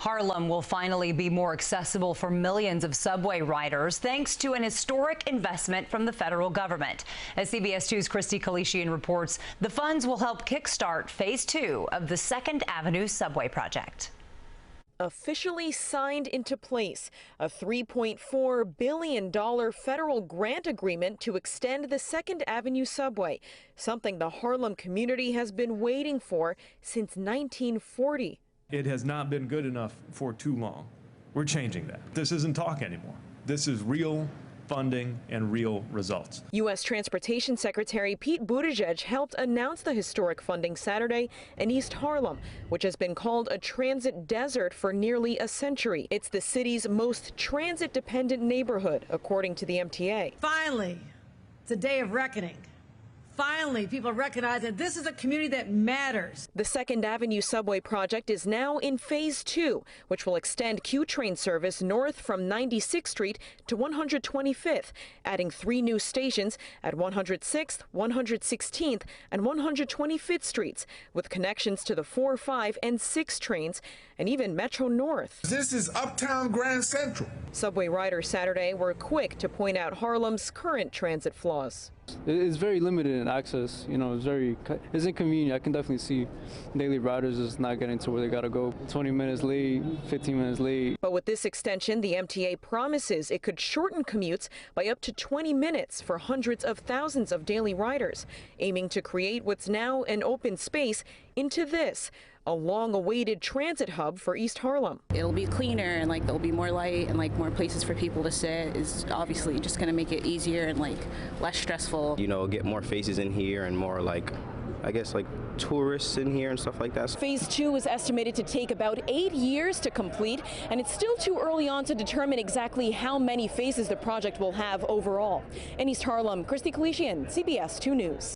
Harlem will finally be more accessible for millions of subway riders thanks to an historic investment from the federal government. As CBS 2's Christy Kalishian reports, the funds will help kickstart Phase 2 of the 2nd Avenue subway project. Officially signed into place, a $3.4 billion federal grant agreement to extend the 2nd Avenue subway, something the Harlem community has been waiting for since 1940. It has not been good enough for too long. We're changing that. This isn't talk anymore. This is real funding and real results. U.S. Transportation Secretary Pete Buttigieg helped announce the historic funding Saturday in East Harlem, which has been called a transit desert for nearly a century. It's the city's most transit-dependent neighborhood, according to the MTA. Finally, it's a day of reckoning. Finally, people recognize that this is a community that matters. The 2nd Avenue subway project is now in Phase 2, which will extend Q train service north from 96th Street to 125th, adding 3 new stations at 106th, 116th, and 125th Streets, with connections to the 4, 5, and 6 trains, and even Metro North. This is Uptown Grand Central. Subway riders Saturday were quick to point out Harlem's current transit flaws. It's very limited in access, it's inconvenient. I can definitely see daily riders just not getting to where they gotta go. 20 minutes late, 15 minutes late. But with this extension, the MTA promises it could shorten commutes by up to 20 minutes for hundreds of thousands of daily riders, aiming to create what's now an open space into this, a long-awaited transit hub for East Harlem. It'll be cleaner and there'll be more light and more places for people to sit. Is obviously just going to make it easier and less stressful. Get more faces in here and more tourists in here and stuff like that. Phase 2 is estimated to take about 8 years to complete, and it's still too early on to determine exactly how many phases the project will have overall. In East Harlem, Christy Kalishian, CBS 2 News.